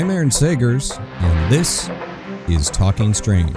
I'm Aaron Sagers, and this is Talking Strange.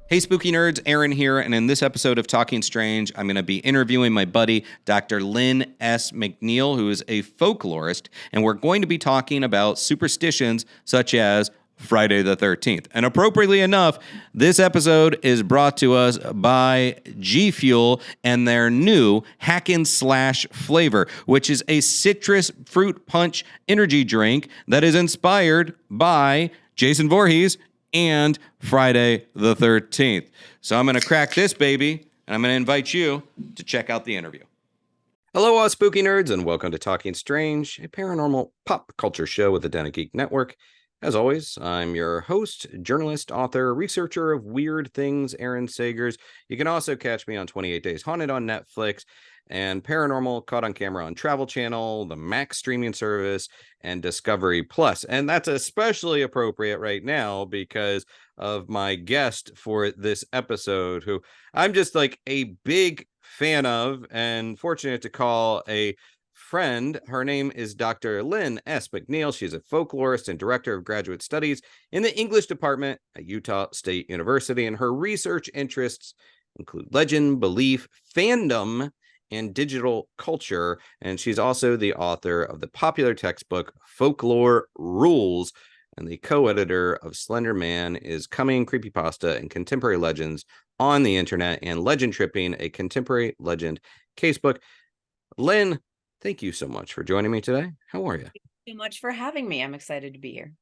Hey spooky nerds, Aaron here, and in this episode of Talking Strange, I'm going to be interviewing my buddy, Dr. Lynne S. McNeill, who is a folklorist, and we're going to be talking about superstitions such as Friday the 13th. And appropriately enough, this episode is brought to us by G Fuel and their new Hackin' Slash flavor, which is a citrus fruit punch energy drink that is inspired by Jason Voorhees and Friday the 13th. So I'm going to crack this baby, and I'm going to invite you to check out the interview. Hello, all spooky nerds, and welcome to Talking Strange, a paranormal pop culture show with the Den of Geek Network. As always, I'm your host, journalist, author, researcher of weird things, Aaron Sagers. You can also catch me on 28 Days Haunted on Netflix, and Paranormal Caught on Camera on Travel Channel, the Max streaming service, and Discovery Plus. And that's especially appropriate right now because of my guest for this episode, who I'm just like a big fan of and fortunate to call a friend. Her name is Dr. Lynne S. McNeill. She's a folklorist and director of graduate studies in the English department at Utah State University, and her research interests include legend, belief, fandom, and digital culture, and she's also the author of the popular textbook Folklore Rules, and the co-editor of Slender Man is Coming, Creepypasta and Contemporary Legends on the Internet, and Legend Tripping, a Contemporary Legend Casebook. Lynne, thank you so much for joining me today. How are you? Thank you so much for having me. I'm excited to be here.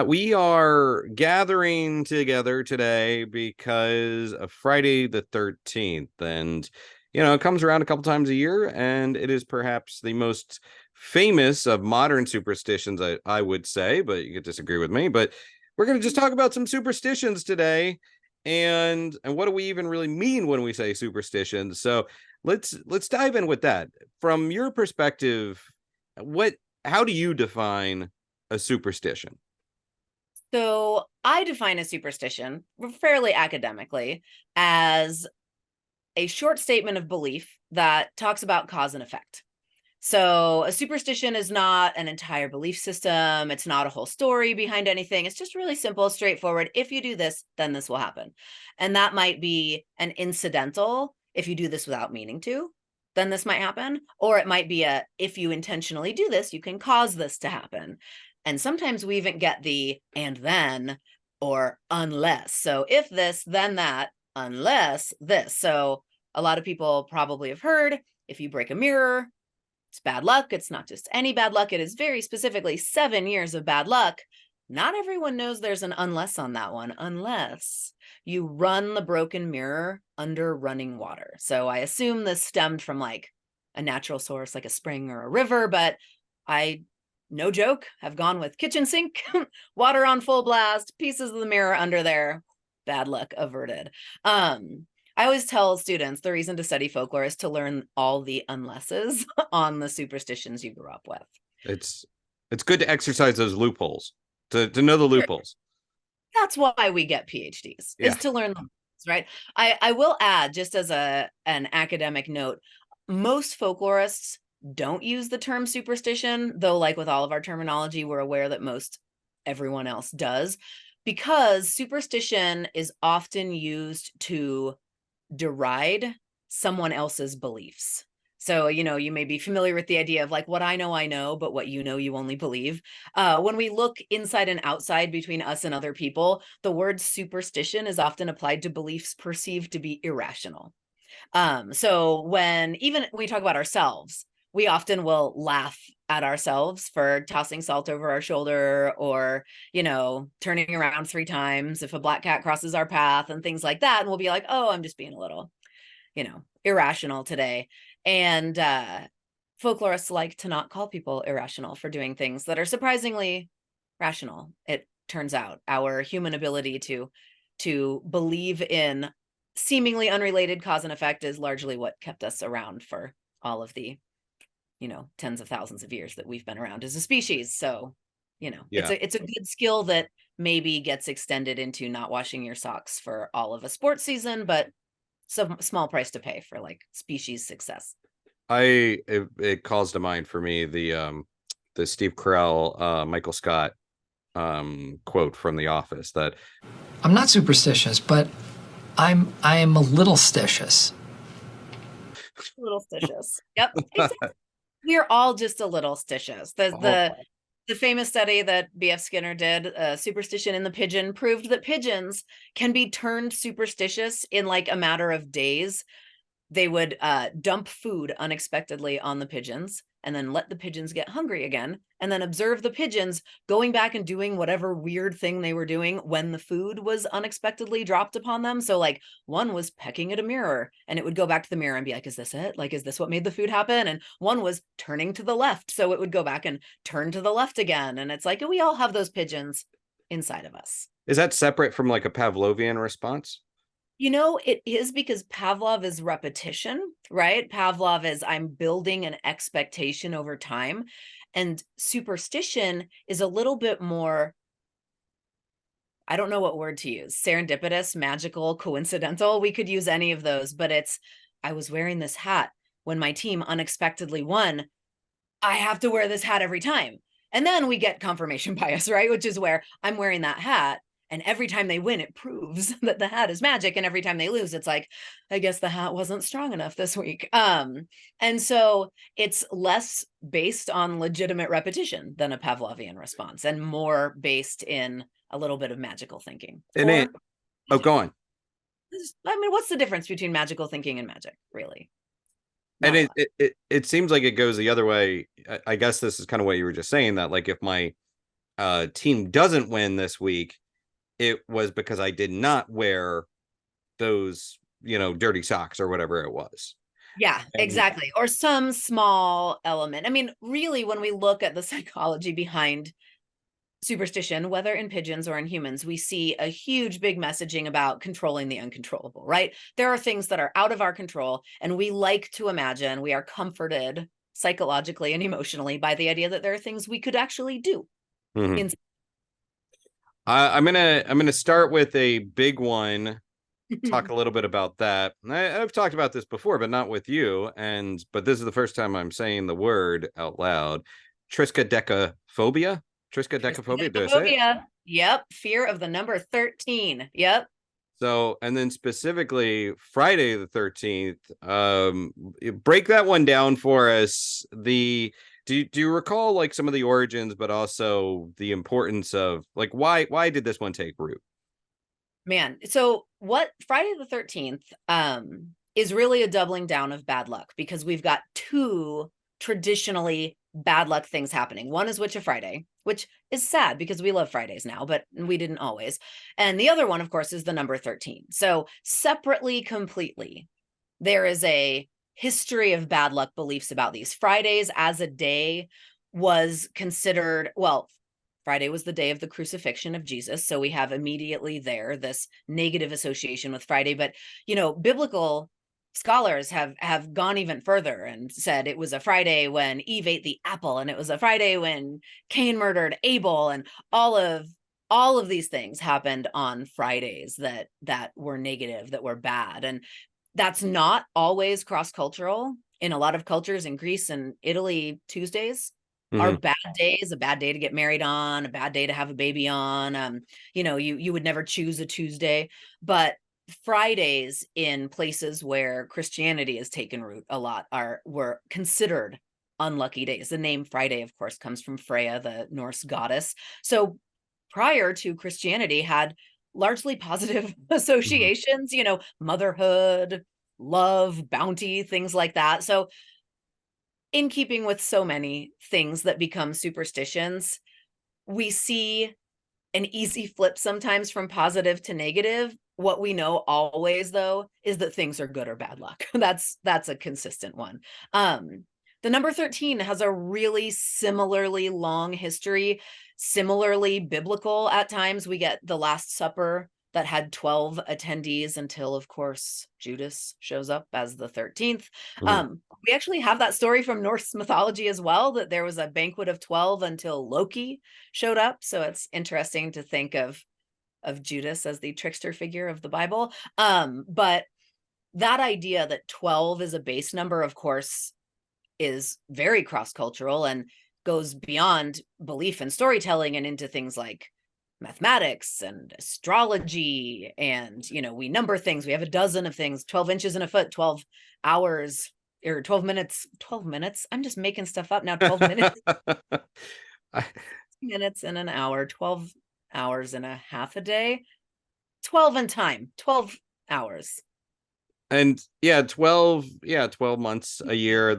We are gathering together today because of Friday the 13th, and it comes around a couple times a year, and it is perhaps the most famous of modern superstitions, I would say, but you could disagree with me. But we're going to just talk about some superstitions today, and what do we even really mean when we say superstitions? So let's dive in with that. From your perspective, how do you define a superstition? So I define a superstition fairly academically as a short statement of belief that talks about cause and effect. So a superstition is not an entire belief system. It's not a whole story behind anything. It's just really simple, straightforward. If you do this, then this will happen. And that might be an incidental. If you do this without meaning to, then this might happen. Or it might be if you intentionally do this, you can cause this to happen. And sometimes we even get the and then or unless. So if this, then that, unless this. So a lot of people probably have heard, if you break a mirror, it's bad luck. It's not just any bad luck. It is very specifically 7 years of bad luck. Not everyone knows there's an unless on that one, unless you run the broken mirror under running water. So I assume this stemmed from like a natural source, like a spring or a river, but I, no joke, have gone with kitchen sink, water on full blast, pieces of the mirror under there, bad luck averted. I always tell students the reason to study folklore is to learn all the unlesses on the superstitions you grew up with. It's good to exercise those loopholes, to know the loopholes. That's why we get PhDs, is to learn them, right? I will add, just as an academic note, most folklorists don't use the term superstition, though like with all of our terminology, we're aware that most everyone else does, because superstition is often used to deride someone else's beliefs. So, you may be familiar with the idea of like, what I know, but what you know, you only believe. When we look inside and outside between us and other people, the word superstition is often applied to beliefs perceived to be irrational. So when even we talk about ourselves, we often will laugh at ourselves for tossing salt over our shoulder or, turning around 3 times if a black cat crosses our path and things like that. And we'll be like, oh, I'm just being a little, irrational today. And folklorists like to not call people irrational for doing things that are surprisingly rational. It turns out our human ability to believe in seemingly unrelated cause and effect is largely what kept us around for all of the tens of thousands of years that we've been around as a species. So it's a good skill that maybe gets extended into not washing your socks for all of a sports season, but some small price to pay for like species success. It calls to mind for me the Steve Carell, Michael Scott quote from The Office that I'm not superstitious, but I am a little stitious. A little stitious. Yep. Exactly. We're all just a little stitious. The famous study that B.F. Skinner did, Superstition in the Pigeon, proved that pigeons can be turned superstitious in like a matter of days. They would dump food unexpectedly on the pigeons and then let the pigeons get hungry again, and then observe the pigeons going back and doing whatever weird thing they were doing when the food was unexpectedly dropped upon them. So like one was pecking at a mirror and it would go back to the mirror and be like, is this it? Like, is this what made the food happen? And one was turning to the left. So it would go back and turn to the left again. And it's like, we all have those pigeons inside of us. is that separate from like a Pavlovian response? It is, because Pavlov is repetition, right? Pavlov is I'm building an expectation over time. And superstition is a little bit more, I don't know what word to use, serendipitous, magical, coincidental. We could use any of those, but it's, I was wearing this hat when my team unexpectedly won. I have to wear this hat every time. And then we get confirmation bias, right? Which is where I'm wearing that hat. And every time they win, it proves that the hat is magic. And every time they lose, it's like, I guess the hat wasn't strong enough this week. And so it's less based on legitimate repetition than a Pavlovian response, and more based in a little bit of magical thinking. Go on. I mean, what's the difference between magical thinking and magic, really? And it seems like it goes the other way. I guess this is kind of what you were just saying, that like if my team doesn't win this week, it was because I did not wear those, dirty socks or whatever it was. Yeah, exactly. Or some small element. I mean, really, when we look at the psychology behind superstition, whether in pigeons or in humans, we see a huge, big messaging about controlling the uncontrollable, right? There are things that are out of our control, and we like to imagine, we are comforted psychologically and emotionally by the idea that there are things we could actually do. Mm-hmm. I'm gonna start with a big one. Talk a little bit about that. I've talked about this before, but not with you. But this is the first time I'm saying the word out loud. Triskaidekaphobia. Triskaidekaphobia. Did I say it? Yep. Fear of the number 13. Yep. So, and then specifically Friday the 13th. Break that one down for us. Do you recall like some of the origins, but also the importance of like why did this one take root? Man, so what Friday the 13th is really a doubling down of bad luck, because we've got two traditionally bad luck things happening. One is Witch of Friday, which is sad because we love Fridays now, but we didn't always. And the other one, of course, is the number 13. So separately, completely, there is a history of bad luck beliefs about these. Fridays as a day was considered, well, Friday was the day of the crucifixion of Jesus. So we have immediately there this negative association with Friday. But, biblical scholars have gone even further and said it was a Friday when Eve ate the apple, and it was a Friday when Cain murdered Abel, and all of these things happened on Fridays that were negative, that were bad. And that's not always cross-cultural. In a lot of cultures in Greece and Italy, Tuesdays are bad days, a bad day to get married on, a bad day to have a baby on. You would never choose a Tuesday, but Fridays in places where Christianity has taken root a lot were considered unlucky days. The name Friday, of course, comes from Freya, the Norse goddess. So prior to Christianity had largely positive associations, motherhood, love, bounty, things like that. So in keeping with so many things that become superstitions, we see an easy flip sometimes from positive to negative. What we know always, though, is that things are good or bad luck. That's a consistent one. The number 13 has a really similarly long history, similarly biblical at times. We get the Last Supper that had 12 attendees until, of course, Judas shows up as the 13th. We actually have that story from Norse mythology as well, that there was a banquet of 12 until Loki showed up. So it's interesting to think of Judas as the trickster figure of the Bible. But that idea that 12 is a base number, of course, is very cross-cultural and goes beyond belief and storytelling and into things like mathematics and astrology. And, you know, we number things. We have a dozen of things, 12 inches in a foot, 12 hours or 12 minutes. 12 minutes. I'm just making stuff up now. 12 minutes. Minutes in an hour, 12 hours and a half a day, 12 in time, 12 hours. And 12 months a year.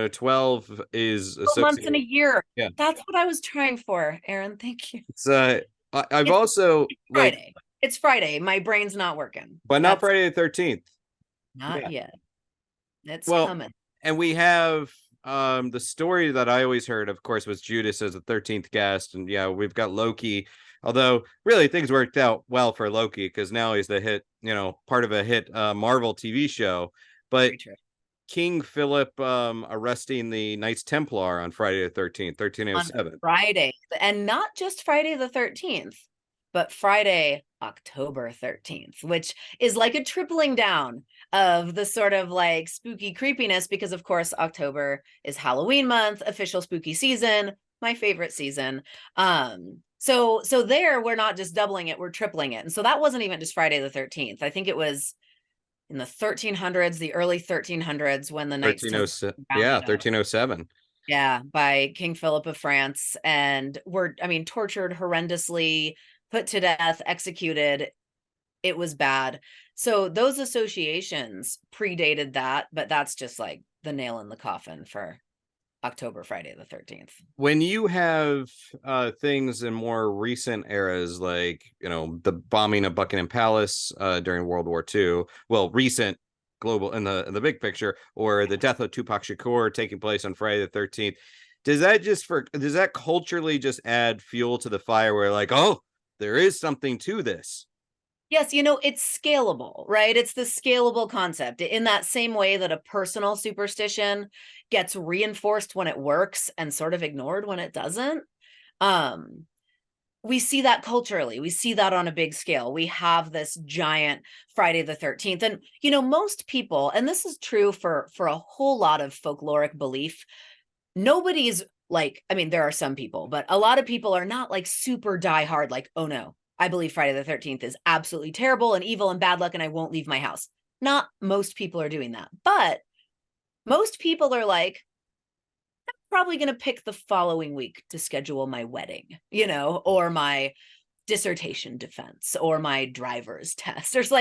12 is 12 months in a year. Yeah, that's what I was trying for, Aaron. Thank you. It's I've also Friday. It's Friday. My brain's not working. But not Friday the 13th. Not yet. It's coming. And we have the story that I always heard, of course, was Judas as the 13th guest. And we've got Loki. Although really things worked out well for Loki because now he's the hit, part of a hit Marvel TV show. But King Philip arresting the Knights Templar on Friday the 13th, 1307. On Friday. And not just Friday the 13th, but Friday, October 13th, which is like a tripling down of the sort of like spooky creepiness, because of course, October is Halloween month, official spooky season, my favorite season. So there, we're not just doubling it, we're tripling it. And so that wasn't even just Friday the 13th. I think it was in the 1300s, the early 1300s, when the Knights 1307. Yeah, by King Philip of France, and were, tortured horrendously, put to death, executed. It was bad. So those associations predated that, but that's just like the nail in the coffin for October, Friday the 13th. When you have things in more recent eras, like the bombing of Buckingham Palace during World War II, well, recent global in the big picture, or the death of Tupac Shakur taking place on Friday the 13th, does that culturally just add fuel to the fire where like, oh, there is something to this? Yes, it's scalable, right? It's the scalable concept in that same way that a personal superstition gets reinforced when it works and sort of ignored when it doesn't. We see that culturally. We see that on a big scale. We have this giant Friday the 13th. And, most people, and this is true for a whole lot of folkloric belief, nobody's like, there are some people, but a lot of people are not like super diehard, like, oh no, I believe Friday the 13th is absolutely terrible and evil and bad luck, and I won't leave my house. Not most people are doing that. But most people are like, I'm probably going to pick the following week to schedule my wedding, or my dissertation defense or my driver's test. There's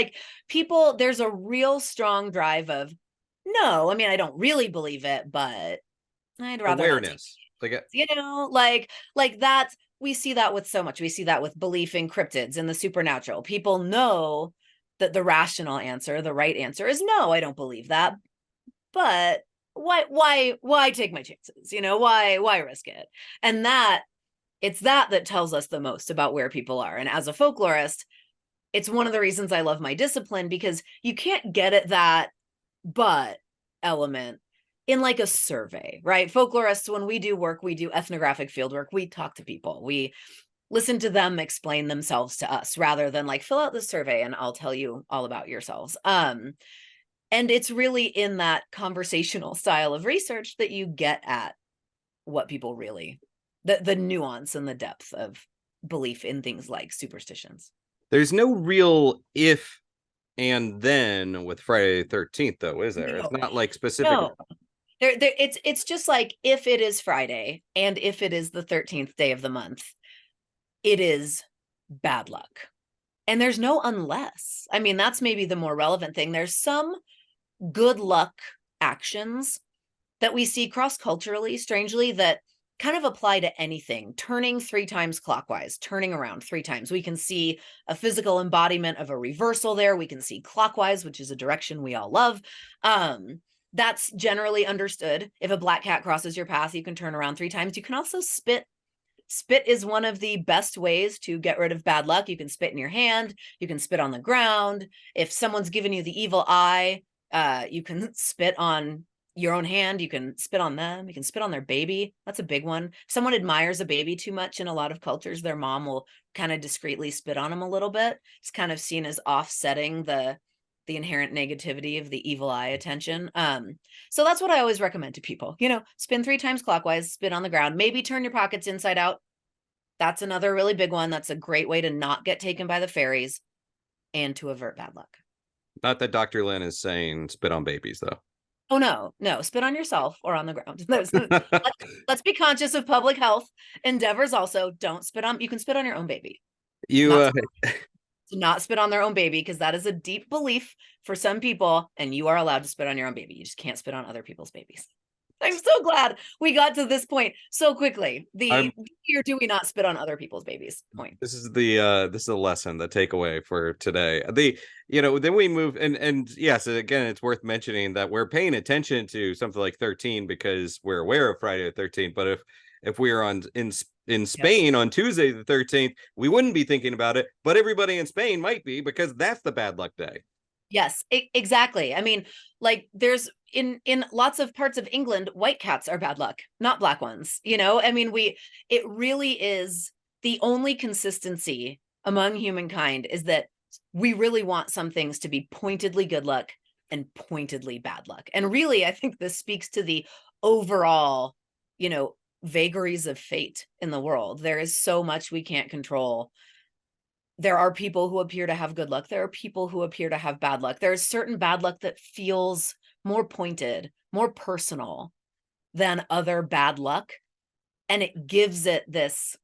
there's a real strong drive of, no, I don't really believe it, but I'd rather awareness. Like that's, we see that with so much. We see that with belief in cryptids and the supernatural. People know that the rational answer, the right answer is no, I don't believe that. But why take my chances? Why risk it? And it's that tells us the most about where people are. And as a folklorist, it's one of the reasons I love my discipline, because you can't get at that but element in like a survey, right? Folklorists, when we do work, we do ethnographic field work. We talk to people. We listen to them explain themselves to us, rather than like, fill out this survey and I'll tell you all about yourselves. And it's really in that conversational style of research that you get at what people really, the nuance and the depth of belief in things like superstitions. There's no real if and then with Friday the 13th, though, is there? No. It's not like specific. No. It's just like, if it is Friday and if it is the 13th day of the month, it is bad luck. And there's no unless. That's maybe the more relevant thing. There's some good luck actions that we see cross-culturally, strangely, that kind of apply to anything. Turning 3 times clockwise, turning around 3 times. We can see a physical embodiment of a reversal there. We can see clockwise, which is a direction we all love. That's generally understood. If a black cat crosses your path, you can turn around 3 times. You can also spit spit is one of the best ways to get rid of bad luck. You can spit in your hand. You can spit on the ground. If someone's given you the evil eye, you can spit on your own hand. You can spit on them. You can spit on their baby. That's a big one. If someone admires a baby too much in a lot of cultures, their mom will kind of discreetly spit on them a little bit. It's kind of seen as offsetting the inherent negativity of the evil eye attention. So that's what I always recommend to people. Spin 3 times clockwise, spit on the ground, maybe turn your pockets inside out. That's another really big one. That's a great way to not get taken by the fairies and to avert bad luck. Not that Dr. Lynn is saying spit on babies, though. Oh, no, spit on yourself or on the ground. Let's be conscious of public health endeavors. Also, you can spit on your own baby. Not spit on their own baby, because that is a deep belief for some people, and you are allowed to spit on your own baby. You just can't spit on other people's babies. I'm so glad we got to this point so quickly. The do or do we not spit on other people's babies point. This is the lesson, the takeaway for today. Then we move and yes, again, it's worth mentioning that we're paying attention to something like 13 because we're aware of Friday the 13th. But if we are in Spain on Tuesday the 13th, we wouldn't be thinking about it, but everybody in Spain might be, because that's the bad luck day. Yes, exactly. I mean, like, there's in lots of parts of England, white cats are bad luck, not black ones. I mean, it really is the only consistency among humankind is that we really want some things to be pointedly good luck and pointedly bad luck. And really, I think this speaks to the overall, vagaries of fate in the world. There is so much we can't control. There are people who appear to have good luck. There are people who appear to have bad luck. There's certain bad luck that feels more pointed, more personal than other bad luck. And it gives it this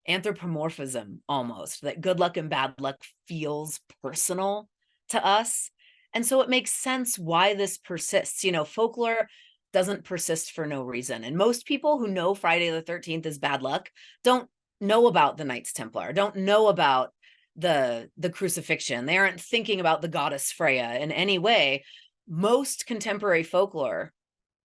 anthropomorphism almost, that good luck and bad luck feels personal to us. And so it makes sense why this persists. Folklore doesn't persist for no reason. And most people who know Friday the 13th is bad luck don't know about the Knights Templar, don't know about the crucifixion. They aren't thinking about the goddess Freya in any way. Most contemporary folklore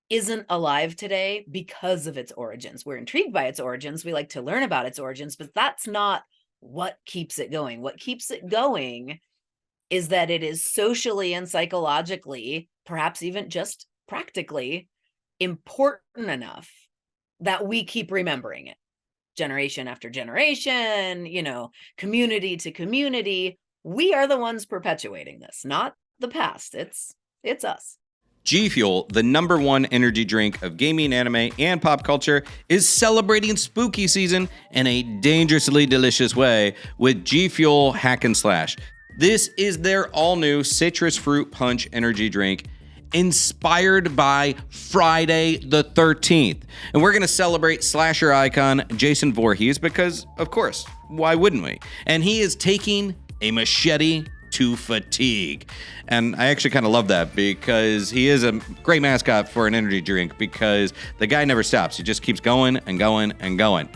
isn't alive today because of its origins. We're intrigued by its origins. We like to learn about its origins, but that's not what keeps it going. What keeps it going is that it is socially and psychologically, perhaps even just practically, important enough that we keep remembering it. Generation after generation, community to community. We are the ones perpetuating this, not the past. It's us. G Fuel, the #1 energy drink of gaming, anime, and pop culture, is celebrating spooky season in a dangerously delicious way with G Fuel Hack and Slash. This is their all-new citrus fruit punch energy drink, inspired by Friday the 13th. And we're going to celebrate slasher icon Jason Voorhees because, of course, why wouldn't we? And he is taking a machete to fatigue. And I actually kind of love that because he is a great mascot for an energy drink because the guy never stops. He just keeps going and going and going.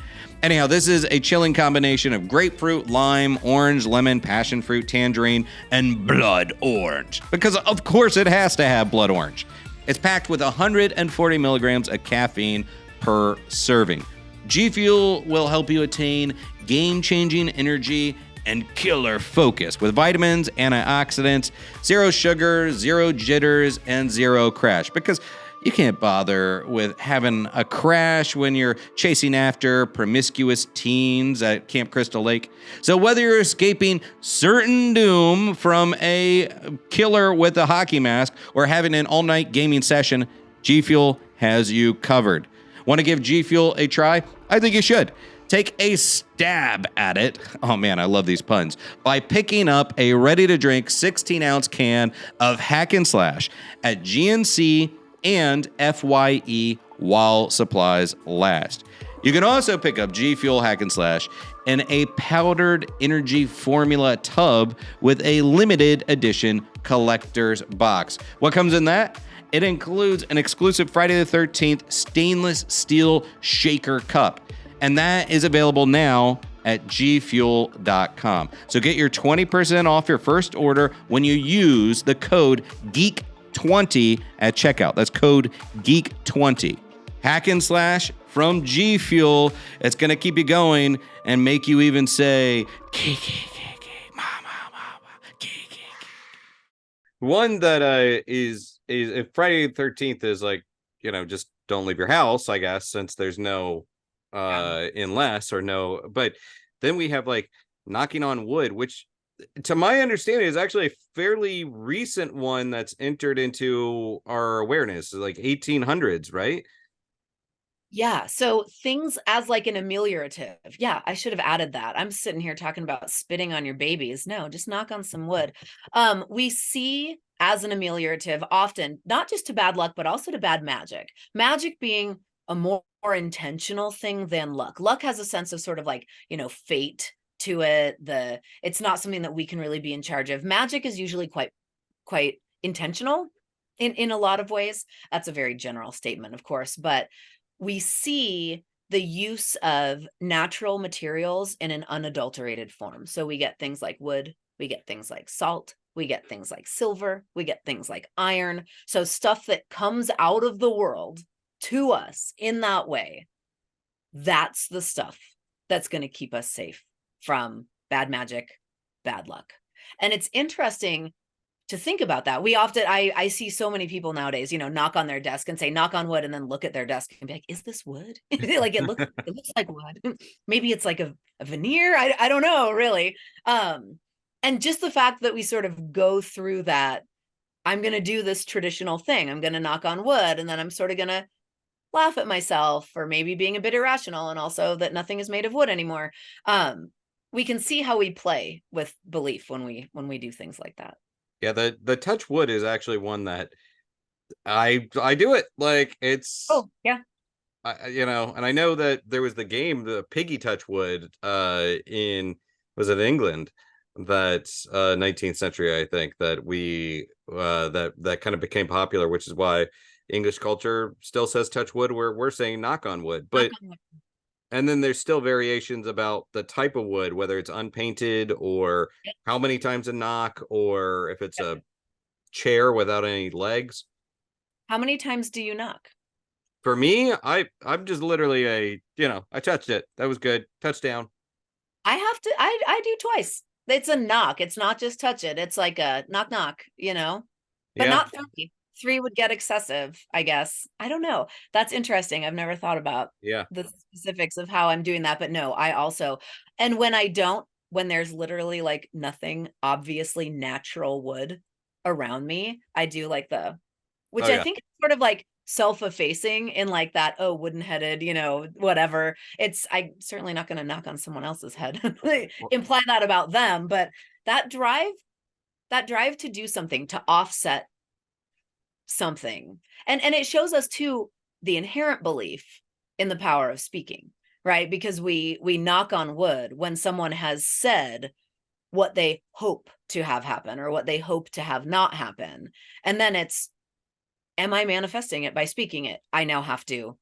Anyhow, this is a chilling combination of grapefruit, lime, orange, lemon, passion fruit, tangerine, and blood orange. Because of course it has to have blood orange. It's packed with 140 milligrams of caffeine per serving. G Fuel will help you attain game-changing energy and killer focus with vitamins, antioxidants, zero sugar, zero jitters, and zero crash. Because you can't bother with having a crash when you're chasing after promiscuous teens at Camp Crystal Lake. So whether you're escaping certain doom from a killer with a hockey mask or having an all-night gaming session, G Fuel has you covered. Want to give G Fuel a try? I think you should. Take a stab at it. Oh man, I love these puns. By picking up a ready-to-drink 16-ounce can of Hack and Slash at GNC and FYE while supplies last. You can also pick up G Fuel Hack and Slash in a powdered energy formula tub with a limited edition collector's box. What comes in that? It includes an exclusive Friday the 13th stainless steel shaker cup. And that is available now at gfuel.com. So get your 20% off your first order when you use the code GEEK20 at checkout. That's code GEEK20. Hack and slash from G Fuel. It's going to keep you going and make you even say, kiki, mama, kiki. One that is if Friday the 13th is like, just don't leave your house, I guess, since there's no unless or no. But then we have like knocking on wood, which to my understanding is actually a fairly recent one that's entered into our awareness, like 1800s, right? Yeah. So things as like an ameliorative. Yeah, I should have added that. I'm sitting here talking about spitting on your babies. No, just knock on some wood. We see as an ameliorative often, not just to bad luck, but also to bad magic. Magic being a more intentional thing than luck. Luck has a sense of sort of like, fate to it. It's not something that we can really be in charge of. Magic is usually quite intentional in a lot of ways. That's a very general statement, of course, but we see the use of natural materials in an unadulterated form. So we get things like wood, we get things like salt, we get things like silver, we get things like iron. So stuff that comes out of the world to us in that way, that's the stuff that's going to keep us safe from bad magic, bad luck. And it's interesting to think about that. We often, I see so many people nowadays, knock on their desk and say, knock on wood, and then look at their desk and be like, is this wood? Like it looks like wood. Maybe it's like a veneer. I don't know, really. And just the fact that we sort of go through that, I'm going to do this traditional thing. I'm going to knock on wood, and then I'm sort of going to laugh at myself for maybe being a bit irrational, and also that nothing is made of wood anymore. We can see how we play with belief when we do things like that. Yeah, the touch wood is actually one that I do it. Like it's yeah. And I know that there was the game, the Piggy Touch Wood, was it England, that 19th century, I think, that we that kind of became popular, which is why English culture still says touch wood, where we're saying knock on wood. But and then there's still variations about the type of wood, whether it's unpainted or how many times a knock, or if it's a chair without any legs. How many times do you knock? For me, I'm just literally I touched it. That was good. Touchdown. I do twice. It's a knock. It's not just touch it. It's like a knock, knock, but not 3. 3 would get excessive, I guess. I don't know. That's interesting. I've never thought about the specifics of how I'm doing that, but no, I also, and when there's literally like nothing obviously natural wood around me, I do like which I think is sort of like self-effacing in like that, wooden headed, whatever. I'm certainly not going to knock on someone else's head, imply that about them, but that drive to do something, to offset something. And it shows us too the inherent belief in the power of speaking, right? Because we knock on wood when someone has said what they hope to have happen or what they hope to have not happen. And then am I manifesting it by speaking it? I have to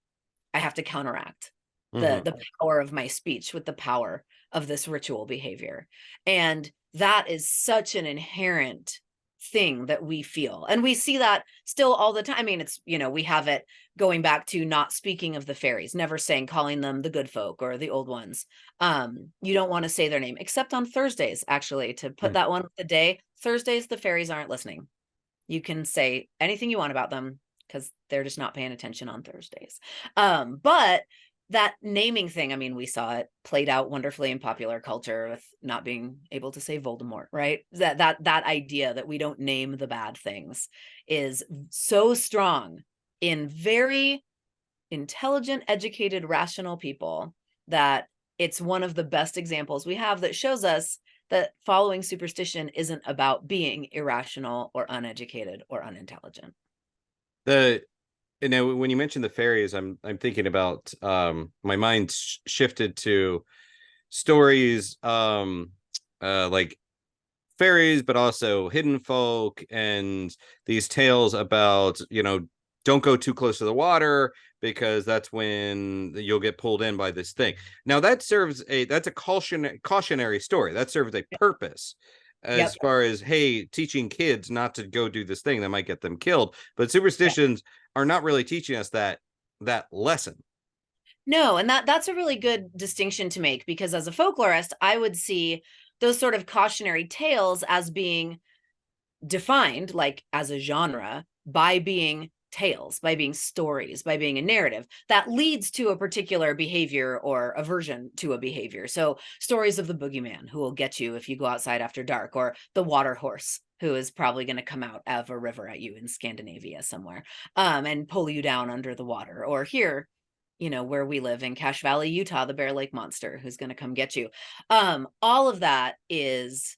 counteract the power of my speech with the power of this ritual behavior. And that is such an inherent thing that we feel, and we see that still all the time. I mean, it's we have it going back to not speaking of the fairies, never calling them the good folk or the old ones. You don't want to say their name except on Thursdays, actually, to put that one of the day. Thursdays, the fairies aren't listening. You can say anything you want about them because they're just not paying attention on Thursdays. But that naming thing, I mean, we saw it played out wonderfully in popular culture with not being able to say Voldemort, right? That idea that we don't name the bad things is so strong in very intelligent, educated, rational people that it's one of the best examples we have that shows us that following superstition isn't about being irrational or uneducated or unintelligent. When you mentioned the fairies, I'm thinking about my mind shifted to stories like fairies, but also hidden folk and these tales about don't go too close to the water because that's when you'll get pulled in by this thing. Now that's a cautionary story. That serves a purpose as far as, hey, teaching kids not to go do this thing that might get them killed. But superstitions are not really teaching us that. that lesson. No, and that's a really good distinction to make, because as a folklorist, I would see those sort of cautionary tales as being defined, like as a genre, by being tales, by being stories, by being a narrative that leads to a particular behavior or aversion to a behavior. So stories of the boogeyman who will get you if you go outside after dark, or the water horse who is probably going to come out of a river at you in Scandinavia somewhere, and pull you down under the water. Or here, where we live in Cache Valley, Utah, the Bear Lake Monster who's going to come get you. All of that is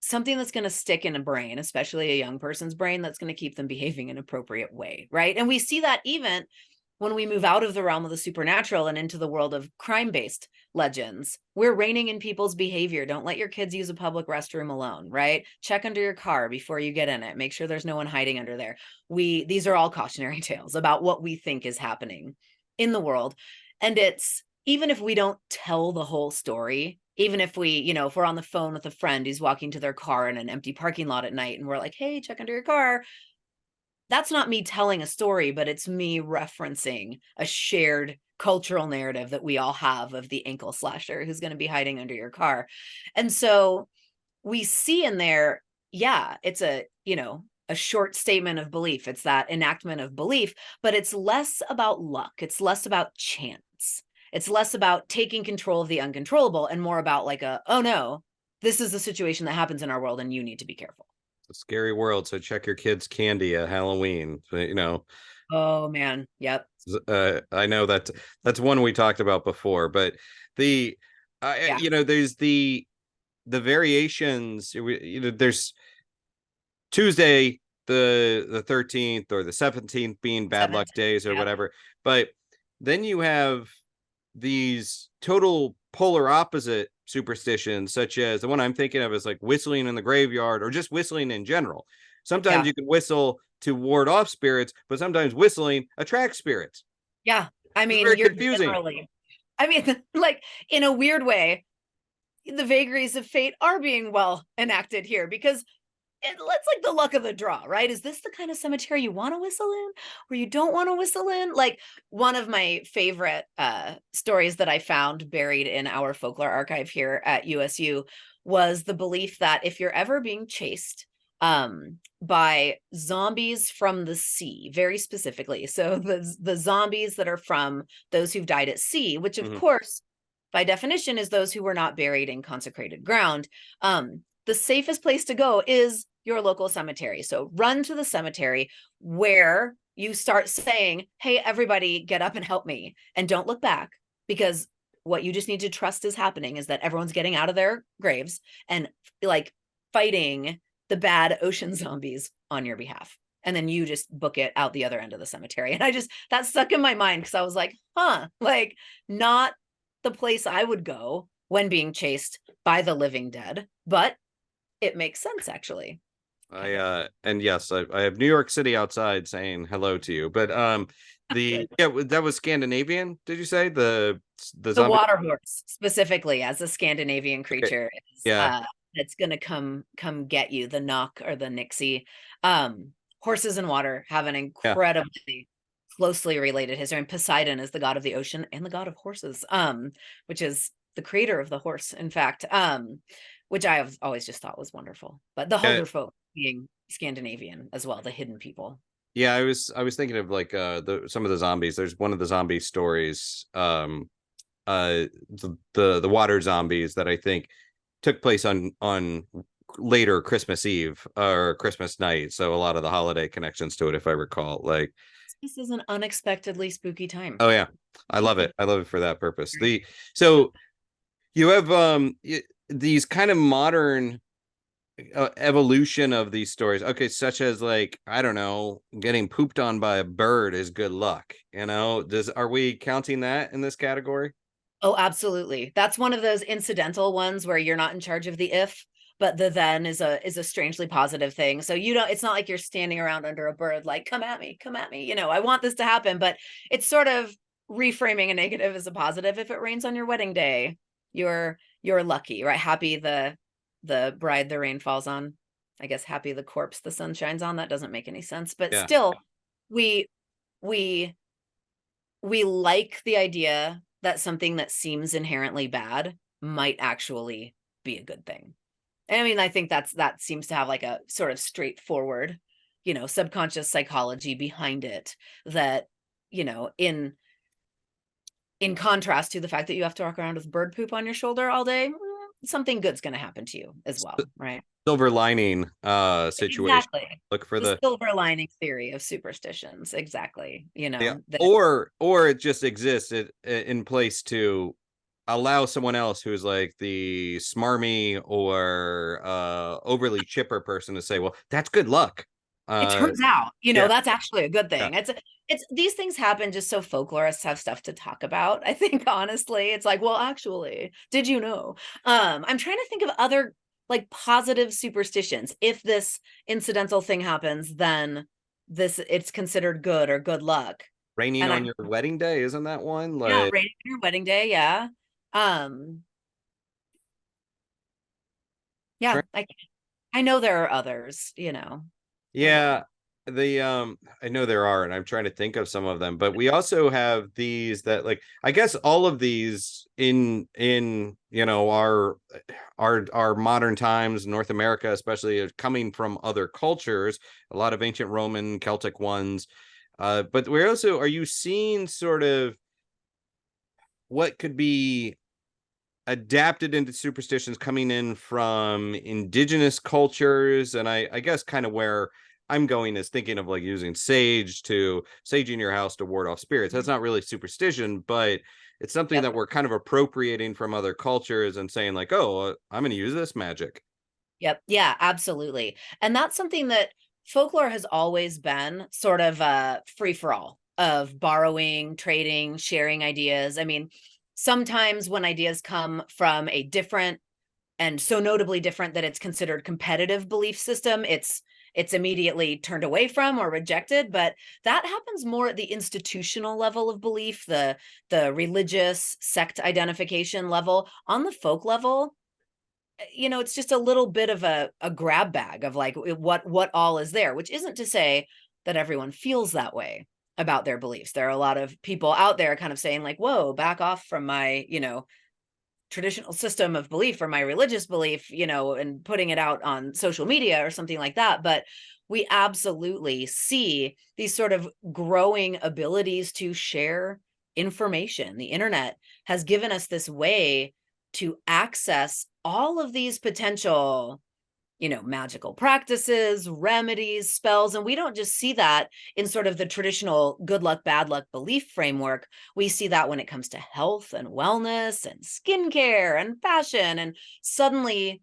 something that's going to stick in a brain, especially a young person's brain, that's going to keep them behaving in an appropriate way, right? And we see that even when we move out of the realm of the supernatural and into the world of crime-based legends. We're reining in people's behavior. Don't let your kids use a public restroom alone, right? Check under your car before you get in it. Make sure there's no one hiding under there. These are all cautionary tales about what we think is happening in the world. And it's, even if we don't tell the whole story, even if we, if we're on the phone with a friend who's walking to their car in an empty parking lot at night and we're like, hey, check under your car. That's not me telling a story, but it's me referencing a shared cultural narrative that we all have of the ankle slasher who's going to be hiding under your car. And so we see in there, yeah, it's a short statement of belief. It's that enactment of belief, but it's less about luck. It's less about chance. It's less about taking control of the uncontrollable and more about like oh no, this is the situation that happens in our world and you need to be careful. It's a scary world, so check your kids' candy at Halloween. Oh man, yep. I know that's one we talked about before, but there's the variations. There's Tuesday the 13th or the 17th being bad luck days or whatever, but then you have these total polar opposite superstitions, such as the one I'm thinking of is like whistling in the graveyard or just whistling in general. Sometimes you can whistle to ward off spirits, but sometimes whistling attracts spirits. Yeah. I mean, very you're confusing. Like in a weird way, the vagaries of fate are being well enacted here, because it's like the luck of the draw, right? Is this the kind of cemetery you want to whistle in or you don't want to whistle in? Like, one of my favorite stories that I found buried in our folklore archive here at USU was the belief that if you're ever being chased by zombies from the sea, very specifically, so the zombies that are from those who've died at sea, which of course, by definition, is those who were not buried in consecrated ground, the safest place to go is your local cemetery. So run to the cemetery where you start saying, hey, everybody, get up and help me. And don't look back, because what you just need to trust is happening is that everyone's getting out of their graves and like fighting the bad ocean zombies on your behalf. And then you just book it out the other end of the cemetery. And that stuck in my mind, because I was like, like, not the place I would go when being chased by the living dead, but it makes sense, actually. And yes, I have New York City outside saying hello to you, but that was Scandinavian. Did you say the water horse specifically as a Scandinavian creature? Okay. It's gonna come get you. The Knock or the Nixie. Horses and water have an incredibly closely related history, and Poseidon is the god of the ocean and the god of horses, which is the creator of the horse, in fact, which I have always just thought was wonderful. But the Hulder folk being Scandinavian as well, the hidden people. Yeah, I was thinking of like some of the zombies. There's one of the zombie stories, the water zombies, that I think took place on later Christmas Eve or Christmas night. So a lot of the holiday connections to it, if I recall. Like, this is an unexpectedly spooky time. Oh yeah, I love it. I love it for that purpose. So you have these kind of modern evolution of these stories. Okay, such as like, I don't know, getting pooped on by a bird is good luck. Are we counting that in this category? Oh, absolutely. That's one of those incidental ones where you're not in charge of the if, but the then is a strangely positive thing. So it's not like you're standing around under a bird like, come at me, I want this to happen. But it's sort of reframing a negative as a positive. If it rains on your wedding day, you're lucky, right? Happy the bride the rain falls on. I guess happy the corpse the sun shines on. That doesn't make any sense. But still, we we like the idea that something that seems inherently bad might actually be a good thing. And I mean, I think that seems to have like a sort of straightforward, subconscious psychology behind it that, in contrast to the fact that you have to walk around with bird poop on your shoulder all day, something good's going to happen to you as well, right? Silver lining situation. Exactly. Look for The the silver lining theory of superstitions. Exactly. yeah, That or it just exists in place to allow someone else who's like the smarmy or overly chipper person to say, well, that's good luck. it turns out, Yeah, that's actually a good yeah. thing. It's these things happen just so folklorists have stuff to talk about. I think honestly, it's like, well, actually, did you know? I'm trying to think of other like positive superstitions. If this incidental thing happens, then it's considered good or good luck. Raining And on your wedding day, isn't that one? yeah, Like, rating your wedding day, yeah. Um, yeah, I know there are others. yeah, the I know there are, and I'm trying to think of some of them, but we also have these that like I guess all of these in our modern times, North America especially, are coming from other cultures, a lot of ancient Roman, Celtic ones. But we're also, are you seeing sort of what could be adapted into superstitions coming in from indigenous cultures? And I guess kind of where I'm going is thinking of like using sage in your house to ward off spirits. That's not really superstition, but it's something Yep. that we're kind of appropriating from other cultures and saying like, oh, I'm going to use this magic. Yep. Yeah, absolutely. And that's something that folklore has always been sort of a free for all of borrowing, trading, sharing ideas. I mean, sometimes when ideas come from a different and so notably different that it's considered competitive belief system, it's immediately turned away from or rejected, but that happens more at the institutional level of belief, the religious sect identification level. On the folk level, it's just a little bit of a grab bag of like what all is there, which isn't to say that everyone feels that way about their beliefs. There are a lot of people out there kind of saying like, whoa, back off from my traditional system of belief or my religious belief, and putting it out on social media or something like that. But we absolutely see these sort of growing abilities to share information. The internet has given us this way to access all of these potential magical practices, remedies, spells. And we don't just see that in sort of the traditional good luck, bad luck belief framework. We see that when it comes to health and wellness and skincare and fashion. And suddenly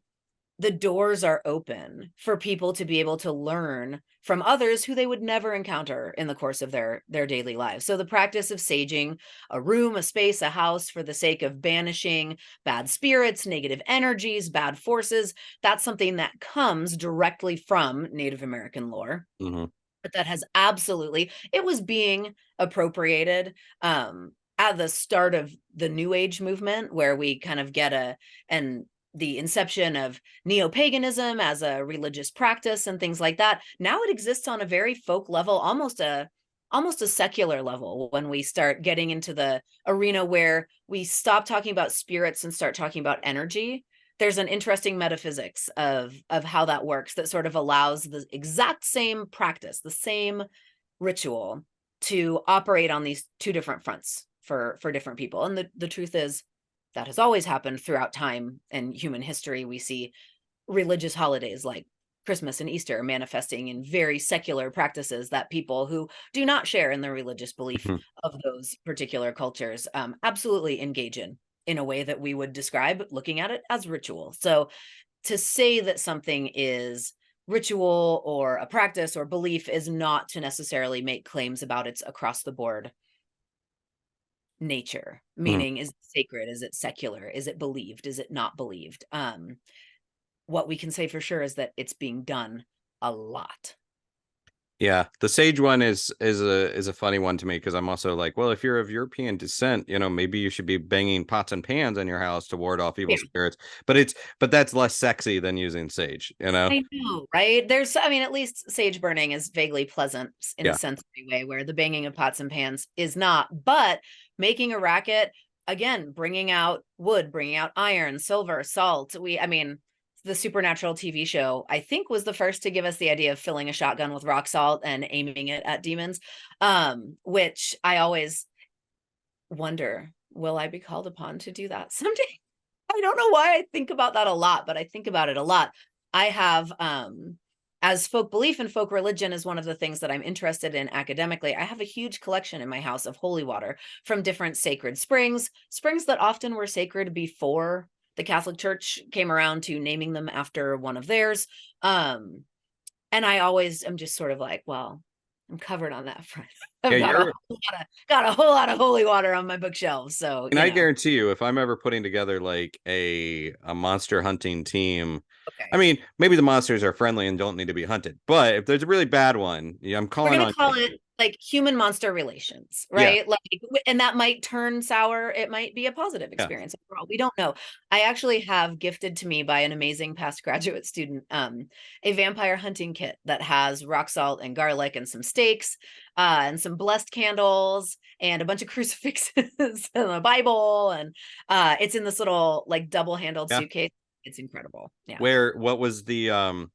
the doors are open for people to be able to learn from others who they would never encounter in the course of their daily lives. So the practice of saging a room, a space, a house for the sake of banishing bad spirits, negative energies, bad forces, that's something that comes directly from Native American lore. Mm-hmm. But that has absolutely, it was being appropriated at the start of the New Age movement, where we kind of get the inception of neo-paganism as a religious practice and things like that. Now it exists on a very folk level, almost a secular level, when we start getting into the arena where we stop talking about spirits and start talking about energy. There's an interesting metaphysics of how that works that sort of allows the exact same practice, the same ritual, to operate on these two different fronts for different people. And the truth is that has always happened throughout time and human history. We see religious holidays like Christmas and Easter manifesting in very secular practices that people who do not share in the religious belief Mm-hmm. of those particular cultures absolutely engage in a way that we would describe looking at it as ritual. So to say that something is ritual or a practice or belief is not to necessarily make claims about its across the board nature, meaning is it sacred, is it secular, is it believed, is it not believed. What we can say for sure is that it's being done a lot. Yeah, the sage one is a funny one to me because I'm also like, well, if you're of European descent, maybe you should be banging pots and pans in your house to ward off evil Yeah. spirits. But that's less sexy than using sage. I know, right? I mean, at least sage burning is vaguely pleasant in a Yeah. sensory way, where the banging of pots and pans is not. But making a racket, again, bringing out wood, bringing out iron, silver, salt. I mean, the Supernatural TV show, I think, was the first to give us the idea of filling a shotgun with rock salt and aiming it at demons, which I always wonder, will I be called upon to do that someday? I don't know why I think about that a lot, but I think about it a lot. I have, as folk belief and folk religion is one of the things that I'm interested in academically, I have a huge collection in my house of holy water from different sacred springs that often were sacred before the Catholic Church came around to naming them after one of theirs. And I always am just sort of like, well, I'm covered on that front. I've got a whole lot of holy water on my bookshelf. So, And I guarantee you, if I'm ever putting together like a monster hunting team, okay, I mean, maybe the monsters are friendly and don't need to be hunted, but if there's a really bad one, I'm calling we're on. gonna call it like human monster relations, right? Yeah. Like, and that might turn sour. It might be a positive experience overall. We don't know. I actually have gifted to me by an amazing past graduate student a vampire hunting kit that has rock salt and garlic and some steaks and some blessed candles and a bunch of crucifixes and a Bible, and it's in this little like double-handled suitcase. It's incredible. Yeah. What was the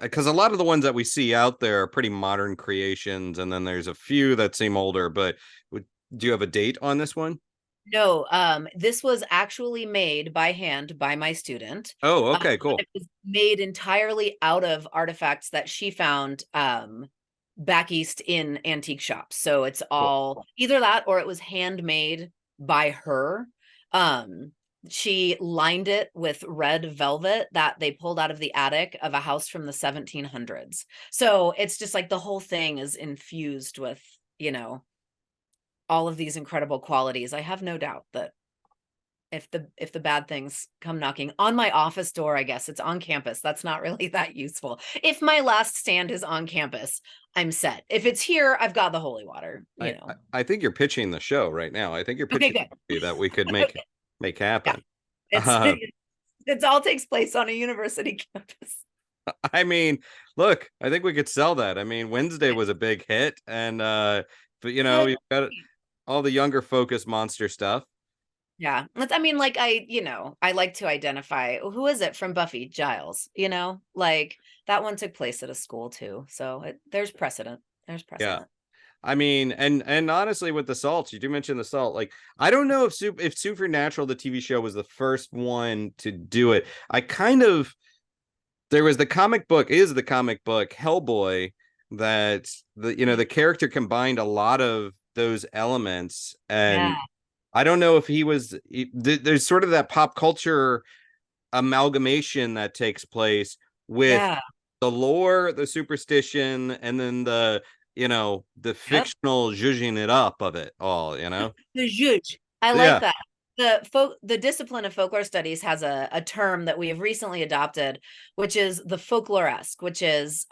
because a lot of the ones that we see out there are pretty modern creations, and then there's a few that seem older, but do you have a date on this one? No, this was actually made by hand by my student. Oh, okay, cool. It was made entirely out of artifacts that she found back east in antique shops. So it's all either that or it was handmade by her. She lined it with red velvet that they pulled out of the attic of a house from the 1700s. So it's just like the whole thing is infused with, all of these incredible qualities. I have no doubt that if the bad things come knocking on my office door, I guess it's on campus, that's not really that useful. If my last stand is on campus, I'm set. If it's here, I've got the holy water. I think you're pitching the show right now. I think you're pitching that we could make make happen. Yeah. It all takes place on a university campus. I mean, look, I think we could sell that. I mean, Wednesday was a big hit, and but you've got all the younger focused monster stuff. Yeah. I like to identify, who is it from Buffy? Giles, like that one took place at a school too. So there's precedent. Yeah. I mean, and honestly, with the salts, you do mention the salt. Like, I don't know if Supernatural, the TV show, was the first one to do it. There was the comic book Hellboy, that the character combined a lot of those elements, and I don't know if there's sort of that pop culture amalgamation that takes place with the lore, the superstition, and then the fictional zhuzhing it up of it all, The zhuzh. I like that. The discipline of folklore studies has a term that we have recently adopted, which is the folklor-esque, which is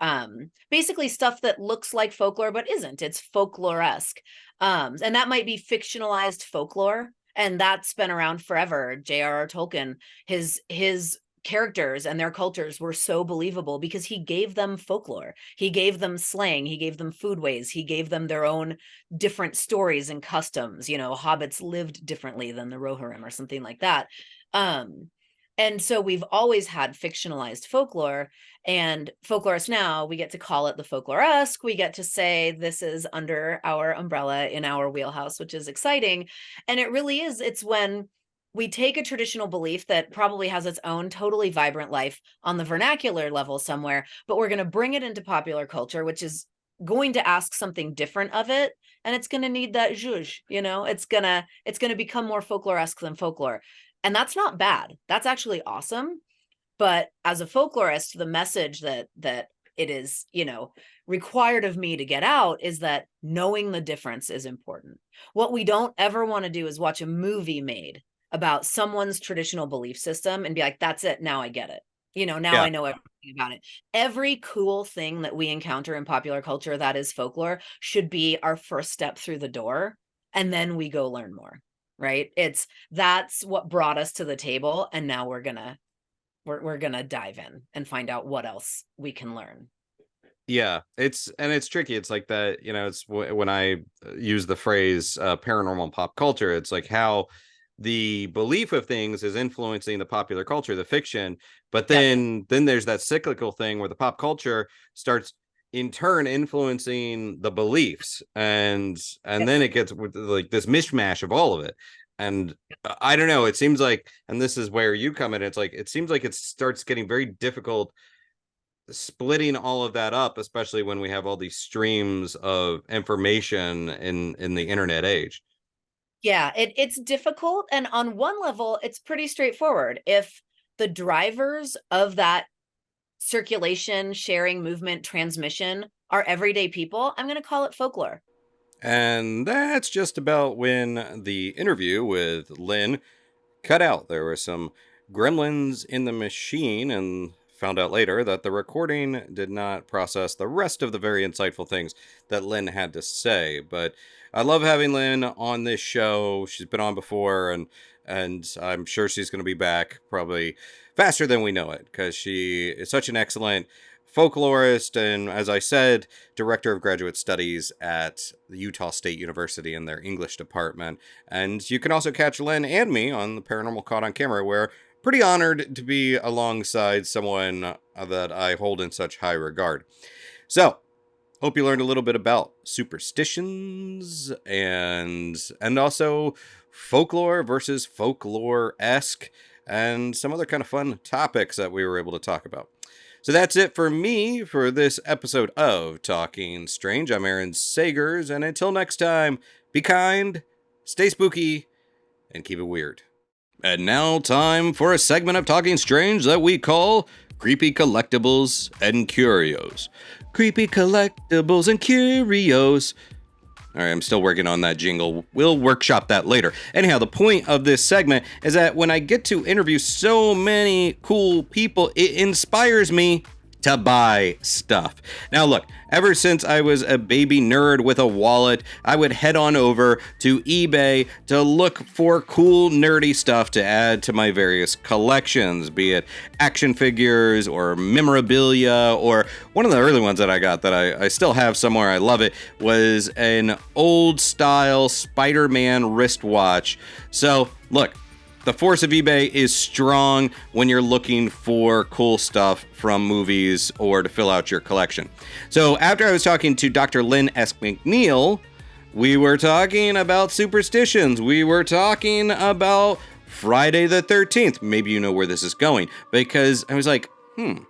basically stuff that looks like folklore but isn't. It's folklor-esque. And that might be fictionalized folklore, and that's been around forever. J.R.R. Tolkien, his characters and their cultures were so believable because he gave them folklore. He gave them slang. He gave them foodways. He gave them their own different stories and customs. Hobbits lived differently than the Rohirrim or something like that. And so we've always had fictionalized folklore, and folklorists now, we get to call it the folklore-esque. We get to say this is under our umbrella in our wheelhouse, which is exciting. And it really is. It's when we take a traditional belief that probably has its own totally vibrant life on the vernacular level somewhere, but we're going to bring it into popular culture, which is going to ask something different of it. And it's going to need that zhuzh, it's going to become more folklore-esque than folklore. And that's not bad. That's actually awesome. But as a folklorist, the message that it is, required of me to get out is that knowing the difference is important. What we don't ever want to do is watch a movie made about someone's traditional belief system and be like, that's it, now I get it. Now Yeah. I know everything about it. Every cool thing that we encounter in popular culture that is folklore should be our first step through the door, and then we go learn more, right? That's what brought us to the table, and now we're gonna dive in and find out what else we can learn. Yeah, it's tricky. It's like that, it's when I use the phrase paranormal pop culture, it's like how the belief of things is influencing the popular culture, the fiction, but then there's that cyclical thing where the pop culture starts in turn influencing the beliefs, and then it gets with like this mishmash of all of it. And I don't know, it seems like, and this is where you come in, it's like it seems like it starts getting very difficult splitting all of that up, especially when we have all these streams of information in the internet age. Yeah, it's difficult, and on one level it's pretty straightforward. If the drivers of that circulation, sharing, movement, transmission are everyday people, I'm going to call it folklore. And that's just about when the interview with Lynne cut out. There were some gremlins in the machine, and found out later that the recording did not process the rest of the very insightful things that Lynne had to say. But I love having Lynne on this show. She's been on before, and I'm sure she's going to be back probably faster than we know it, because she is such an excellent folklorist, and as I said, director of graduate studies at the Utah State University in their English department. And you can also catch Lynne and me on the Paranormal Caught on Camera, where pretty honored to be alongside someone that I hold in such high regard. So, hope you learned a little bit about superstitions and also folklore versus folklore-esque, and some other kind of fun topics that we were able to talk about. So that's it for me for this episode of Talking Strange. I'm Aaron Sagers, and until next time, be kind, stay spooky, and keep it weird. And now time for a segment of Talking Strange that we call Creepy Collectibles and Curios. Creepy Collectibles and Curios. All right, I'm still working on that jingle. We'll workshop that later. Anyhow, the point of this segment is that when I get to interview so many cool people, it inspires me to buy stuff. Now look, ever since I was a baby nerd with a wallet, I would head on over to eBay to look for cool nerdy stuff to add to my various collections, be it action figures or memorabilia, or one of the early ones that I got that I still have somewhere, I love it, was an old style Spider-Man wristwatch. So look, the force of eBay is strong when you're looking for cool stuff from movies or to fill out your collection. So after I was talking to Dr. Lynne S. McNeill, we were talking about superstitions. We were talking about Friday the 13th. Maybe you know where this is going, because I was like, I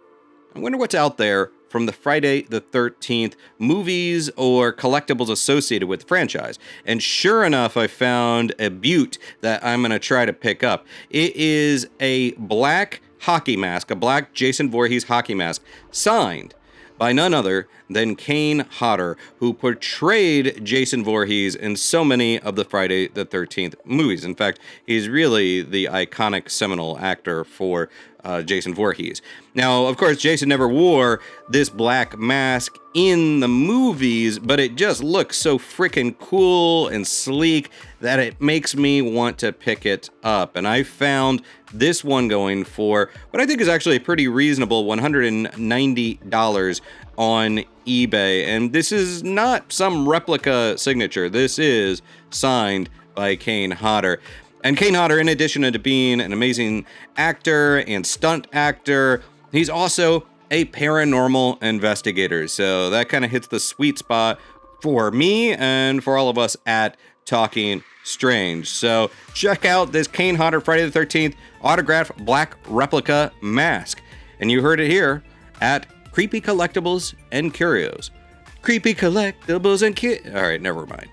wonder what's out there from the Friday the 13th movies or collectibles associated with the franchise. And sure enough, I found a beaut that I'm going to try to pick up. It is a black hockey mask, a black Jason Voorhees hockey mask, signed by none other than Kane Hodder, who portrayed Jason Voorhees in so many of the Friday the 13th movies. In fact, he's really the iconic seminal actor for Jason Voorhees. Now, of course, Jason never wore this black mask in the movies, but it just looks so freaking cool and sleek that it makes me want to pick it up. And I found this one going for what I think is actually a pretty reasonable $190 on eBay. And this is not some replica signature. This is signed by Kane Hodder. And Kane Hodder, in addition to being an amazing actor and stunt actor, he's also a paranormal investigator. So that kind of hits the sweet spot for me and for all of us at Talking Strange. So check out this Kane Hodder Friday the 13th autographed black replica mask. And you heard it here at Creepy Collectibles and Curios. Creepy Collectibles and All right, never mind.